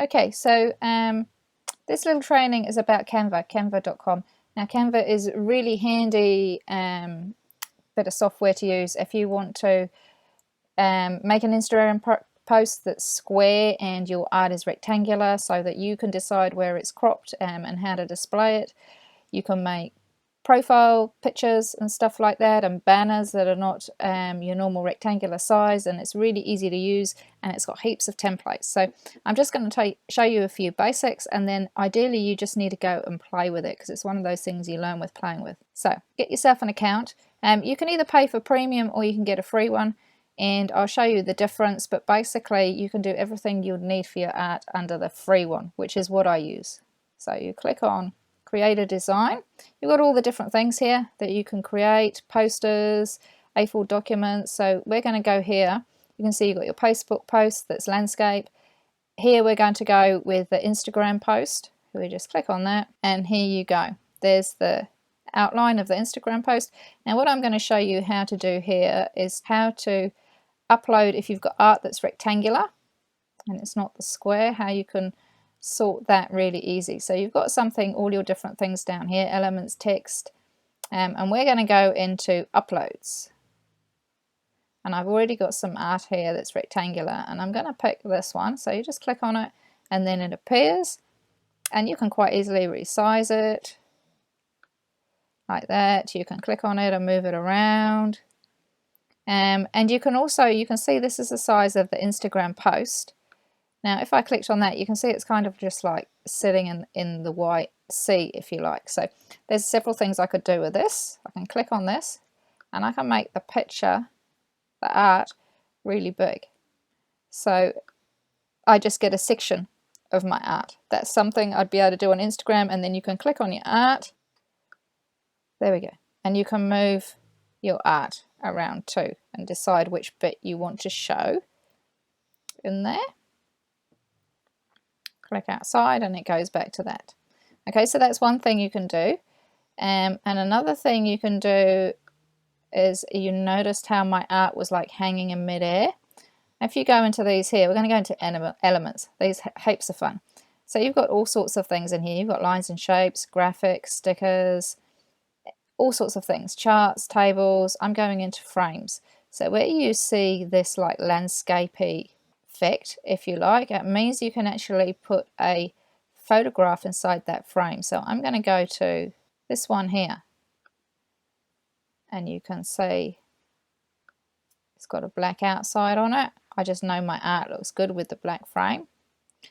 Okay, so this little training is about Canva, canva.com. Now Canva is really handy bit of software to use if you want to make an Instagram post that's square and your art is rectangular, so that you can decide where it's cropped and how to display it. You can make profile pictures and stuff like that, and banners that are not your normal rectangular size, and it's really easy to use, and it's got heaps of templates. So I'm just going to show you a few basics, and then ideally you just need to go and play with it, because it's one of those things you learn with playing with. So get yourself an account. You can either pay for premium or you can get a free one, and I'll show you the difference, but basically you can do everything you'd need for your art under the free one, which is what I use. So you click on create a design. You've got all the different things here that you can create, posters, A4 documents. So we're going to go here. You can see you've got your Facebook post that's landscape. Here we're going to go with the Instagram post. We just click on that, and here you go. There's the outline of the Instagram post. Now what I'm going to show you how to do here is how to upload if you've got art that's rectangular and it's not the square, how you can sort that really easy. So you've got something, all your different things down here, elements, text, and we're going to go into uploads. And I've already got some art here that's rectangular, and I'm going to pick this one. So you just click on it and then it appears, and you can quite easily resize it like that. You can click on it and move it around. And you can also, you can see this is the size of the Instagram post. Now if I clicked on that, you can see it's kind of just like sitting in the white sea, if you like. So there's several things I could do with this. I can click on this and I can make the picture, the art, really big. So I just get a section of my art. That's something I'd be able to do on Instagram, and then you can click on your art. There we go. And you can move your art around too and decide which bit you want to show in there. Click outside and it goes back to that. Okay, so that's one thing you can do. And another thing you can do is, you noticed how my art was like hanging in midair. If you go into these here, we're going to go into elements. These heaps of fun. So you've got all sorts of things in here. You've got lines and shapes, graphics, stickers, all sorts of things, charts, tables. I'm going into frames. So where you see this like landscapey effect, if you like, it means you can actually put a photograph inside that frame. So I'm going to go to this one here, and you can see it's got a black outside on it. I just know my art looks good with the black frame.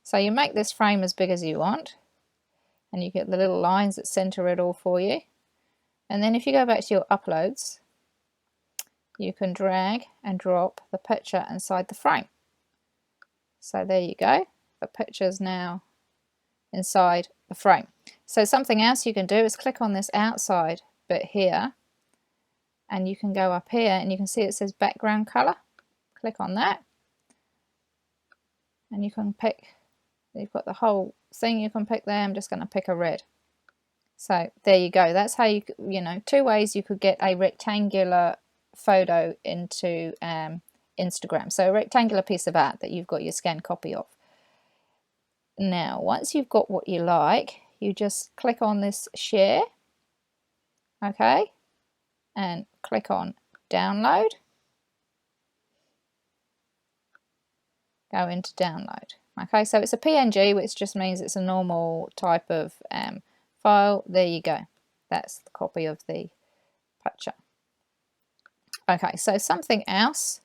So you make this frame as big as you want, and you get the little lines that center it all for you. And then if you go back to your uploads, you can drag and drop the picture inside the frame. So there you go, the picture's now inside the frame. So something else you can do is click on this outside bit here, and you can go up here and you can see it says background color. Click on that and you can pick, you've got the whole thing you can pick there. I'm just going to pick a red. So there you go. That's how you know, two ways you could get a rectangular photo into Instagram. So a rectangular piece of art that you've got your scanned copy of. Now once you've got what you like, you just click on this share, okay, and click on download. Go into download. Okay, so it's a PNG, which just means it's a normal type of file. There you go. That's the copy of the picture. Okay, so something else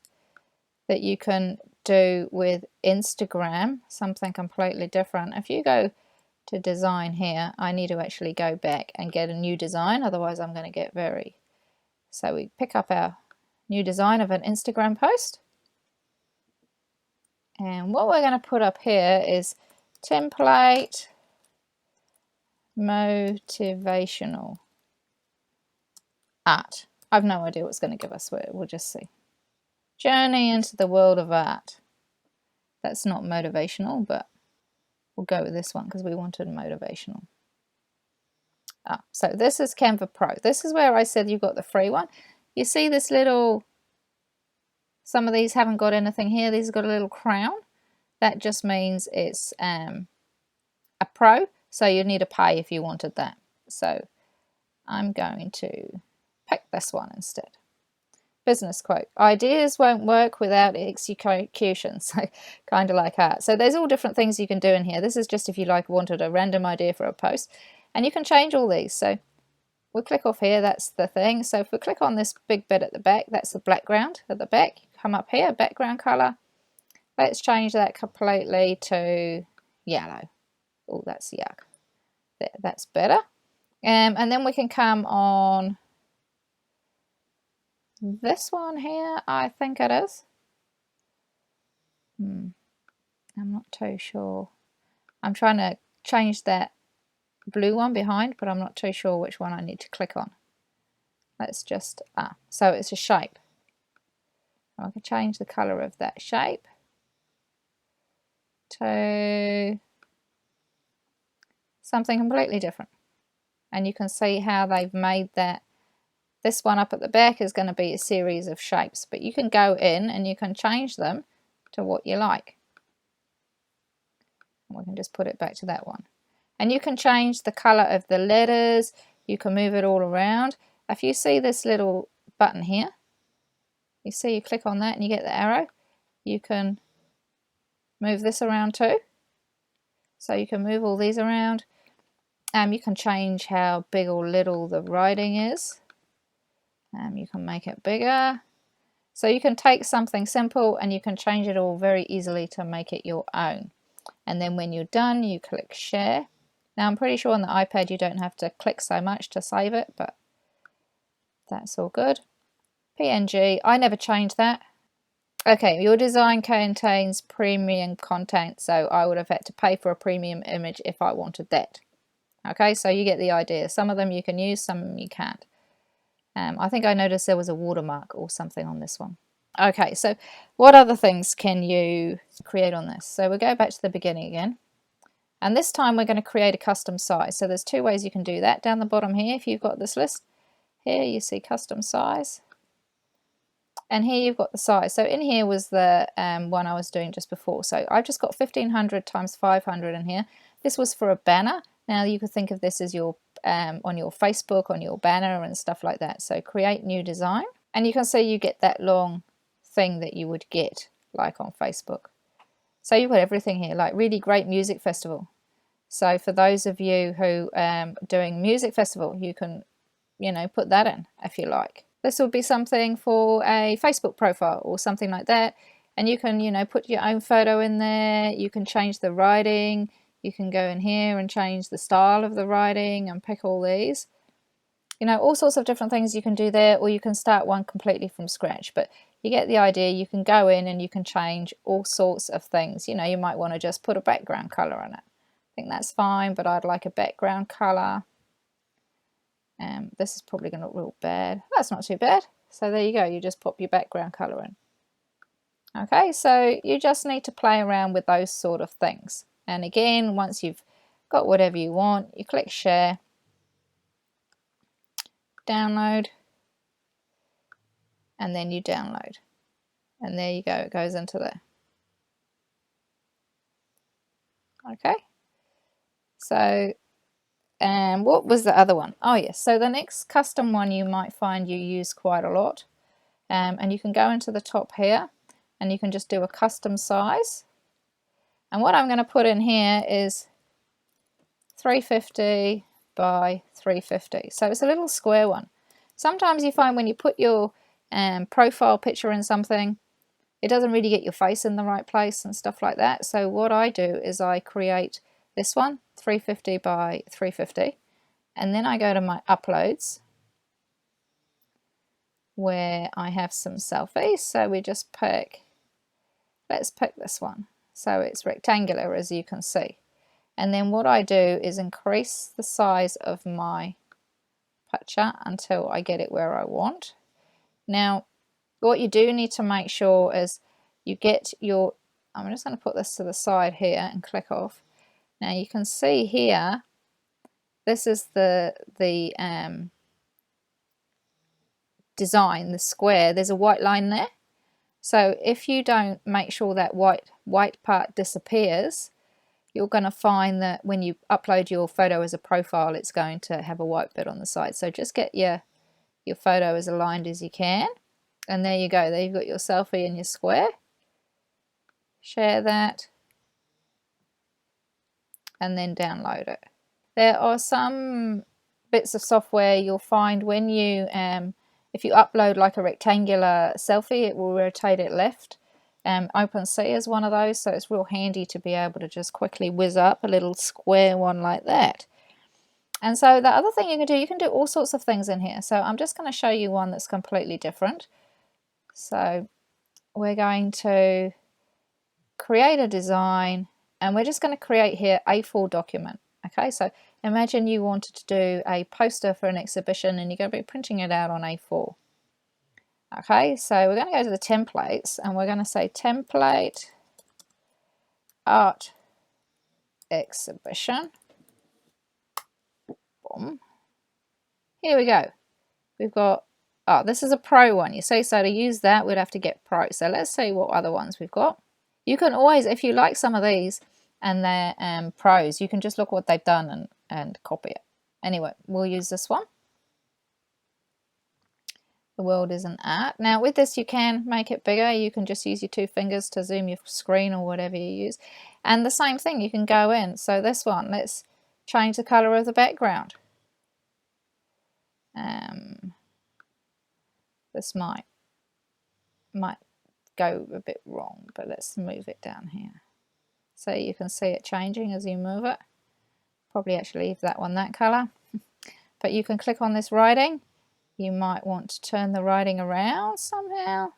that you can do with Instagram, something completely different. If you go to design here, I need to actually go back and get a new design, otherwise I'm going to get very... So we pick up our new design of an Instagram post. And what we're going to put up here is template motivational art. I've no idea what's going to give us. We'll just see. Journey into the world of art. That's not motivational, but we'll go with this one because we wanted motivational. So this is Canva Pro. This is where I said you got the free one. You see this little, some of these haven't got anything here. These have got a little crown. That just means it's a pro, so you'd need to pay if you wanted that. So I'm going to pick this one instead. Business quote. Ideas won't work without execution. So kind of like art. So there's all different things you can do in here. This is just if you like wanted a random idea for a post, and you can change all these. So we'll click off here, that's the thing. So if we click on this big bit at the back, that's the background at the back. Come up here, background color. Let's change that completely to yellow. Oh, that's yuck. There, that's better. And then we can come on this one here, I think it is. I'm not too sure. I'm trying to change that blue one behind, but I'm not too sure which one I need to click on. Let's just, so it's a shape. I can change the color of that shape to something completely different. And you can see how they've made that. This one up at the back is going to be a series of shapes, but you can go in and you can change them to what you like. We can just put it back to that one. And you can change the color of the letters. You can move it all around. If you see this little button here, you see you click on that and you get the arrow. You can move this around too. So you can move all these around. You can change how big or little the writing is. You can make it bigger. So you can take something simple and you can change it all very easily to make it your own. And then when you're done, you click share. Now I'm pretty sure on the iPad you don't have to click so much to save it, but that's all good. PNG, I never changed that. Okay, your design contains premium content, so I would have had to pay for a premium image if I wanted that. Okay, so you get the idea. Some of them you can use, some you can't. I think I noticed there was a watermark or something on this one. Okay, so what other things can you create on this? So we'll go back to the beginning again. And this time we're going to create a custom size. So there's two ways you can do that. Down the bottom here, if you've got this list, here you see custom size. And here you've got the size. So in here was the one I was doing just before. So I've just got 1500 times 500 in here. This was for a banner. Now you could think of this as your on your Facebook, on your banner and stuff like that. So create new design. And you can see you get that long thing that you would get like on Facebook. So you've got everything here, like really great music festival. So for those of you who doing music festival, you can, you know, put that in if you like. This will be something for a Facebook profile or something like that. And you can, you know, put your own photo in there. You can change the writing. You can go in here and change the style of the writing and pick all these. You know, all sorts of different things you can do there, or you can start one completely from scratch. But you get the idea. You can go in and you can change all sorts of things. You know, you might want to just put a background color in it. I think that's fine, but I'd like a background color. This is probably going to look real bad. That's not too bad. So there you go. You just pop your background color in. Okay, so you just need to play around with those sort of things. And again, once you've got whatever you want, you click share, download, and then you download. And there you go, it goes into there. Okay, so what was the other one? Oh yes, so the next custom one you might find you use quite a lot. And you can go into the top here and you can just do a custom size. And what I'm going to put in here is 350 by 350. So it's a little square one. Sometimes you find when you put your profile picture in something, it doesn't really get your face in the right place and stuff like that. So what I do is I create this one, 350 by 350, and then I go to my uploads where I have some selfies. So we just pick, let's pick this one. So it's rectangular, as you can see. And then what I do is increase the size of my picture until I get it where I want. Now, what you do need to make sure is you get your, I'm just going to put this to the side here and click off. Now you can see here, this is the design, the square. There's a white line there. So if you don't make sure that white part disappears, you're going to find that when you upload your photo as a profile, it's going to have a white bit on the side. So just get your photo as aligned as you can. And there you go. There you've got your selfie and your square. Share that. And then download it. There are some bits of software you'll find when you, if you upload like a rectangular selfie, it will rotate it left. OpenSea is one of those, so it's real handy to be able to just quickly whiz up a little square one like that. And so the other thing you can do all sorts of things in here. So I'm just going to show you one that's completely different. So we're going to create a design, and we're just going to create here a A4 document. Okay, so imagine you wanted to do a poster for an exhibition and you're going to be printing it out on A4. Okay, so we're going to go to the templates and we're going to say template art exhibition. Boom. Here we go. We've got, oh, this is a pro one. You see, so to use that, we'd have to get pro. So let's see what other ones we've got. You can always, if you like some of these and they're pros, you can just look what they've done and copy it. Anyway, we'll use this one. The world is an art. Now with this you can make it bigger. You can just use your 2 fingers to zoom your screen or whatever you use. And the same thing, you can go in. So this one, let's change the colour of the background. This might go a bit wrong, but let's move it down here. So you can see it changing as you move it. Probably actually leave that one that colour. But you can click on this writing. You might want to turn the writing around somehow.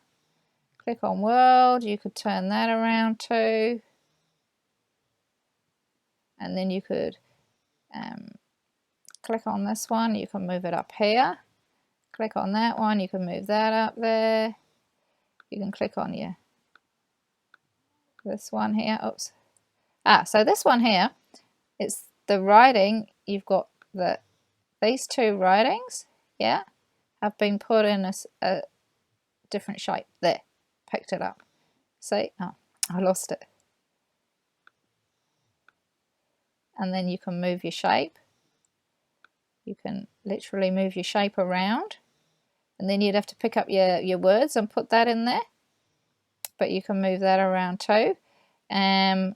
Click on world, you could turn that around too. And then you could click on this one, you can move it up here. Click on that one, you can move that up there. You can click on this one here. Oops. So this one here, it's the writing. You've got these 2 writings, yeah, have been put in a different shape. There, picked it up. See? Oh, I lost it. And then you can move your shape. You can literally move your shape around. And then you'd have to pick up your words and put that in there. But you can move that around too. There's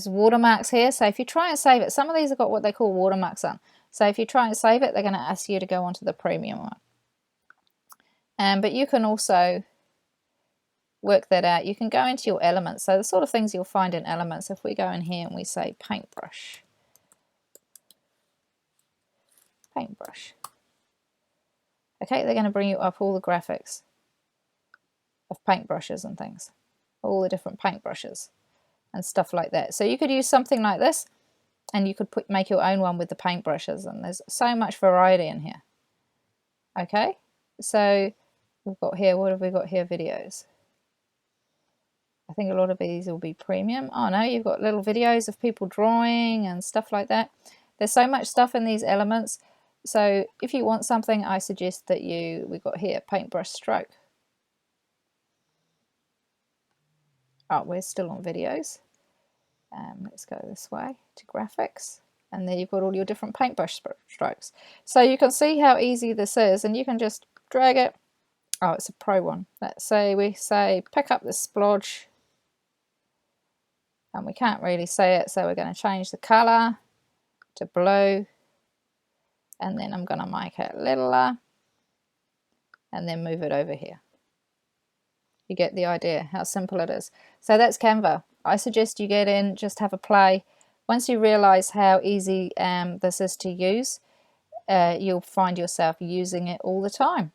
watermarks here. So if you try and save it, some of these have got what they call watermarks on. So if you try and save it, they're going to ask you to go onto the premium one. But you can also work that out. You can go into your elements. So the sort of things you'll find in elements, if we go in here and we say paintbrush. Paintbrush. Okay, they're going to bring you up all the graphics of paintbrushes and things. All the different paintbrushes and stuff like that. So you could use something like this and you could make your own one with the paintbrushes, and there's so much variety in here. Okay, so we've got here, what have we got here? Videos. I think a lot of these will be premium. Oh no, you've got little videos of people drawing and stuff like that. There's so much stuff in these elements. So if you want something, I suggest that we've got here, paintbrush stroke. Oh, we're still on videos. Let's go this way to graphics. And then you've got all your different paintbrush strokes. So you can see how easy this is, and you can just drag it. Oh, it's a pro one. Let's say we say pick up this splodge. And we can't really see it, so we're going to change the colour to blue. And then I'm going to make it littler. And then move it over here. You get the idea how simple it is. So that's Canva. I suggest you get in, just have a play. Once you realise how easy this is to use, you'll find yourself using it all the time.